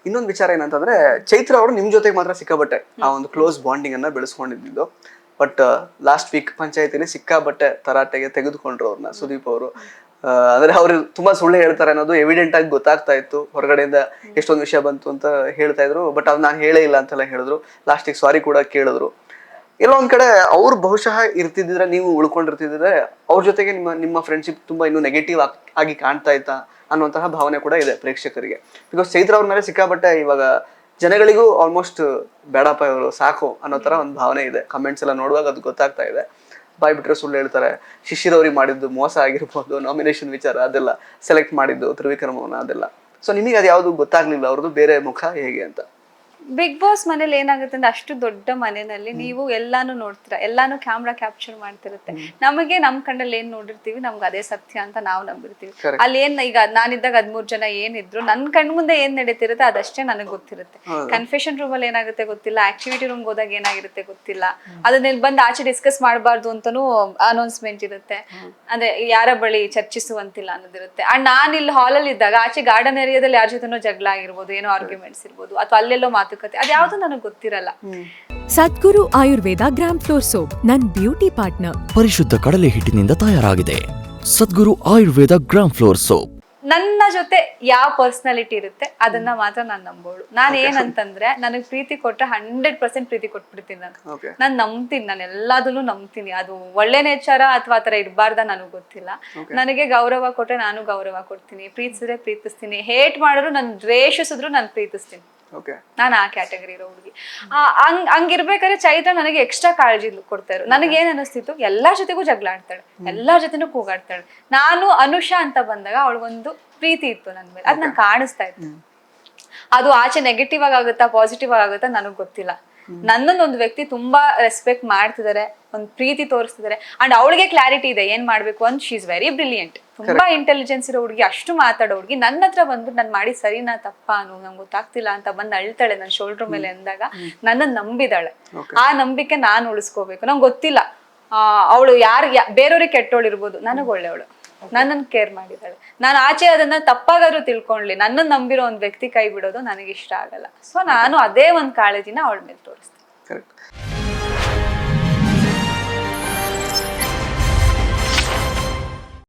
ಇನ್ನೊಂದು ವಿಚಾರ ಏನಂತಂದ್ರೆ ಚೈತ್ರ ಅವರು ನಿಮ್ ಜೊತೆಗೆ ಮಾತ್ರ ಸಿಕ್ಕಾಬಟ್ಟೆ ಆ ಒಂದು ಕ್ಲೋಸ್ ಬಾಂಡಿಂಗ್ ಅನ್ನ ಬೆಳೆಸ್ಕೊಂಡಿದ್ದು. ಬಟ್ ಲಾಸ್ಟ್ ವೀಕ್ ಪಂಚಾಯತಿಲಿ ಸಿಕ್ಕಾಬಟ್ಟೆ ತರಾಟೆಗೆ ತೆಗೆದುಕೊಂಡ್ರು ಅವ್ರನ್ನ ಸುದೀಪ್ ಅವರು. ಅಂದ್ರೆ ಅವ್ರು ತುಂಬಾ ಸುಳ್ಳು ಹೇಳ್ತಾರೆ ಅನ್ನೋದು ಎವಿಡೆಂಟ್ ಆಗಿ ಗೊತ್ತಾಗ್ತಾ ಇತ್ತು. ಹೊರಗಡೆಯಿಂದ ಎಷ್ಟೊಂದು ವಿಷಯ ಬಂತು ಅಂತ ಹೇಳ್ತಾ ಇದ್ರು. ಬಟ್ ಅದು ನಾನು ಹೇಳೇ ಇಲ್ಲ ಅಂತೆಲ್ಲ ಹೇಳಿದ್ರು. ಲಾಸ್ಟಿಗೆ ಸಾರಿ ಕೂಡ ಕೇಳಿದ್ರು. ಎಲ್ಲೋ ಒಂದ್ ಕಡೆ ಅವ್ರು ಬಹುಶಃ ಇರ್ತಿದ್ರೆ, ನೀವು ಉಳ್ಕೊಂಡಿರ್ತಿದ್ರೆ ಅವ್ರ ಜೊತೆಗೆ ನಿಮ್ಮ ಫ್ರೆಂಡ್ಶಿಪ್ ತುಂಬಾ ಇನ್ನೂ ನೆಗೆಟಿವ್ ಆಗಿ ಕಾಣ್ತಾ ಇತ್ತಾ ಅನ್ನುವಂತಹ ಭಾವನೆ ಕೂಡ ಇದೆ ಪ್ರೇಕ್ಷಕರಿಗೆ. ಬಿಕಾಸ್ ಚೈತ್ರ ಅವ್ರ ಮೇಲೆ ಸಿಕ್ಕಾಪಟ್ಟೆ ಇವಾಗ ಜನಗಳಿಗೂ ಆಲ್ಮೋಸ್ಟ್ ಬೇಡಪ್ಪ ಇವರು ಸಾಕು ಅನ್ನೋ ತರ ಒಂದು ಭಾವನೆ ಇದೆ. ಕಮೆಂಟ್ಸ್ ಎಲ್ಲ ನೋಡುವಾಗ ಅದು ಗೊತ್ತಾಗ್ತಾ ಇದೆ. ಬಾಯ್ ಬಿಟ್ರೆ ಸುಳ್ಳು ಹೇಳ್ತಾರೆ, ಶಿಶಿರವ್ರಿಗೆ ಮಾಡಿದ್ದು ಮೋಸ ಆಗಿರ್ಬೋದು, ನಾಮಿನೇಷನ್ ವಿಚಾರ ಅದೆಲ್ಲ, ಸೆಲೆಕ್ಟ್ ಮಾಡಿದ್ದು ತ್ರಿವಿಕ್ರಮವನ್ನ ಅದೆಲ್ಲ. ಸೊ ನಿಮಗೆ ಅದು ಯಾವ್ದು ಗೊತ್ತಾಗ್ಲಿಲ್ಲ ಅವ್ರದ್ದು ಬೇರೆ ಮುಖ ಹೇಗೆ ಅಂತ? ಬಿಗ್ ಬಾಸ್ ಮನೇಲಿ ಏನಾಗುತ್ತೆ ಅಂದ್ರೆ ಅಷ್ಟು ದೊಡ್ಡ ಮನೆಯಲ್ಲಿ ನೀವು ಎಲ್ಲಾನು ನೋಡ್ತೀರಾ, ಎಲ್ಲಾನು ಕ್ಯಾಮ್ರಾ ಕ್ಯಾಪ್ಚರ್ ಮಾಡ್ತಿರುತ್ತೆ. ನಮಗೆ ನಮ್ ಕಣ್ಣಲ್ಲಿ ಏನ್ ನೋಡಿರ್ತೀವಿ ನಮ್ಗೆ ಅದೇ ಸತ್ಯ ಅಂತ ನಾವು ನಂಬಿರ್ತೀವಿ. ಅಲ್ಲಿ ಏನ್ ಈಗ ನಾನಿದ್ದಾಗ 13 ಜನ ಏನಿದ್ರು ನನ್ ಕಣ್ ಮುಂದೆ ಏನ್ ನಡೀತಿರುತ್ತೆ ಅದಷ್ಟೇ ನನಗೆ ಗೊತ್ತಿರುತ್ತೆ. ಕನ್ಫೆಷನ್ ರೂಮ್ ಅಲ್ಲಿ ಏನಾಗುತ್ತೆ ಗೊತ್ತಿಲ್ಲ, ಆಕ್ಟಿವಿಟಿ ರೂಮ್ ಹೋದಾಗ ಏನಾಗಿರುತ್ತೆ ಗೊತ್ತಿಲ್ಲ. ಅದನ್ನ ಬಂದು ಆಚೆ ಡಿಸ್ಕಸ್ ಮಾಡಬಾರ್ದು ಅಂತಾನು ಅನೌನ್ಸ್ಮೆಂಟ್ ಇರುತ್ತೆ. ಅಂದ್ರೆ ಯಾರ ಬಳಿ ಚರ್ಚಿಸುವಂತಿಲ್ಲ ಅನ್ನೋದಿರುತ್ತೆ. ಅಂಡ್ ನಾನ್ ಇಲ್ಲಿ ಹಾಲ್ ಅಲ್ಲಿ ಇದ್ದಾಗ ಆಚೆ ಗಾರ್ಡನ್ ಏರಿಯಾದಲ್ಲಿ ಯಾರ ಜೊತೆನೋ ಜಗಳ ಆಗಿರ್ಬೋದು, ಏನೋ ಆರ್ಗ್ಯುಮೆಂಟ್ಸ್ ಇರ್ಬೋದು, ಅಥವಾ ಅಲ್ಲೆಲ್ಲೋ ಮಾತುಕತೆ, ಅದ್ಯಾವುದು ನನಗೆ ಗೊತ್ತಿರಲ್ಲ. ಸದ್ಗುರು ಆಯುರ್ವೇದ ಗ್ರಾಮ್ ಫ್ಲೋರ್ ಸೋಪ್ ನನ್ ಬ್ಯೂಟಿ ಪಾರ್ಟ್ನರ್. ಪರಿಶುದ್ಧ ಕಡಲೆ ಹಿಟ್ಟಿನಿಂದ ತಯಾರಾಗಿದೆ. ಸದ್ಗುರು ಆಯುರ್ವೇದ ಗ್ರಾಮ್ ಫ್ಲೋರ್ ಸೋಪ್. ನನ್ನ ಜೊತೆ ಯಾವ ಪರ್ಸನಾಲಿಟಿ ಇರುತ್ತೆ ಅದನ್ನ ಮಾತ್ರ ನಾನು ನಂಬೋಳು. ನಾನು ಏನಂತಂದ್ರೆ ನನಗೆ ಪ್ರೀತಿ ಕೊಟ್ರೆ 100% ಪ್ರೀತಿ ಕೊಟ್ಬಿಡ್ತೀನಿ. ನಾನು ನಂಬ್ತೀನಿ, ನಾನು ಎಲ್ಲದನ್ನು ನಂಬ್ತೀನಿ. ಅದು ಒಳ್ಳೆ ನೇಚರ ಅಥವಾ ಆತರ ಇರಬಾರ್ದ ನನಗೆ ಗೊತ್ತಿಲ್ಲ. ನನಗೆ ಗೌರವ ಕೊಟ್ರೆ ನಾನು ಗೌರವ ಕೊಡ್ತೀನಿ, ಪ್ರೀತಿಸಿದ್ರೆ ಪ್ರೀತಿಸ್ತೀನಿ, ಹೇಟ್ ಮಾಡಿದ್ರು ನಾನು ದ್ವೇಷಿಸಿದ್ರು ನಾನು ಪ್ರೀತಿಸ್ತೀನಿ. ನಾನು ಆ ಕ್ಯಾಟಗರಿ ಇರೋ ಹುಡುಗಿ. ಹಂಗಿರ್ಬೇಕಾದ್ರೆ ಚೈತ್ರ ನನಗೆ ಎಕ್ಸ್ಟ್ರಾ ಕಾಳಜಿ ಕೊಡ್ತಾ ಇದ್ರು. ನನಗೇನ್ ಅನಿಸ್ತಿತ್ತು, ಎಲ್ಲಾರ ಜೊತೆಗೂ ಜಗಳ ಆಡ್ತಾಳೆ, ಎಲ್ಲಾರ ಜೊತೆನೂ ಕೂಗಾಡ್ತಾಳೆ. ನಾನು ಅನುಷಾ ಅಂತ ಬಂದಾಗ ಅವಳಿಗೊಂದು ಪ್ರೀತಿ ಇತ್ತು ನನ್ನ ಮೇಲೆ, ಅದ್ ನಂಗೆ ಕಾಣಿಸ್ತಾ ಇತ್ತು. ಅದು ಆಚೆ ನೆಗೆಟಿವ್ ಆಗುತ್ತಾ ಪಾಸಿಟಿವ್ ಆಗುತ್ತಾ ನನಗ್ ಗೊತ್ತಿಲ್ಲ. ನನ್ನೊಂದು ವ್ಯಕ್ತಿ ತುಂಬಾ ರೆಸ್ಪೆಕ್ಟ್ ಮಾಡ್ತಿದ್ದಾರೆ, ಒಂದು ಪ್ರೀತಿ ತೋರಿಸ್ತಿದ್ದಾರೆ. ಅಂಡ್ ಅವಳಿಗೆ ಕ್ಲಾರಿಟಿ ಇದೆ ಏನ್ ಮಾಡ್ಬೇಕು ಅಂತ. ಶಿ ಇಸ್ ವೆರಿ ಬ್ರಿಲಿಯಂಟ್, ತುಂಬಾ ಇಂಟೆಲಿಜೆನ್ಸ್ ಇರೋ ಹುಡುಗಿ, ಅಷ್ಟು ಮಾತಾಡೋ ಹುಡುಗಿ. ನನ್ನ ಹತ್ರ ಬಂದ್ಬಿಟ್ಟು ನಾನು ಮಾಡಿ ಸರಿನಾ ತಪ್ಪಾ ನಂಗೆ ಗೊತ್ತಾಗ್ತಿಲ್ಲ ಅಂತ ಬಂದು ಅಳ್ತಾಳೆ ನನ್ನ ಶೋಲ್ಡರ್ ಮೇಲೆ ಅಂದಾಗ ನನ್ನ ನಂಬಿದಾಳೆ. ಆ ನಂಬಿಕೆ ನಾನು ಉಳಿಸ್ಕೋಬೇಕು. ನಂಗೆ ಗೊತ್ತಿಲ್ಲ ಅವಳು ಬೇರೆಯವ್ರಿಗೆ ಕೆಟ್ಟವಳು ಇರ್ಬೋದು, ನನಗ್ ಒಳ್ಳೆವಳು, ನನ್ನನ್ನು ಕೇರ್ ಮಾಡಿದಾಳೆ. ನಾನು ಆಚೆ ಅದನ್ನ ತಪ್ಪಾಗಾದ್ರೂ ತಿಳ್ಕೊಂಡ್ಲಿ, ನನ್ನನ್ನು ನಂಬಿರೋ ಒಂದು ವ್ಯಕ್ತಿ ಕೈ ಬಿಡೋದು ನನಗೆ ಇಷ್ಟ ಆಗಲ್ಲ. ಸೊ ನಾನು ಅದೇ ಒಂದು ಕಾಳಜಿನ ಅವಳ ಮೇಲೆ ತೋರಿಸ್ತೀನಿ.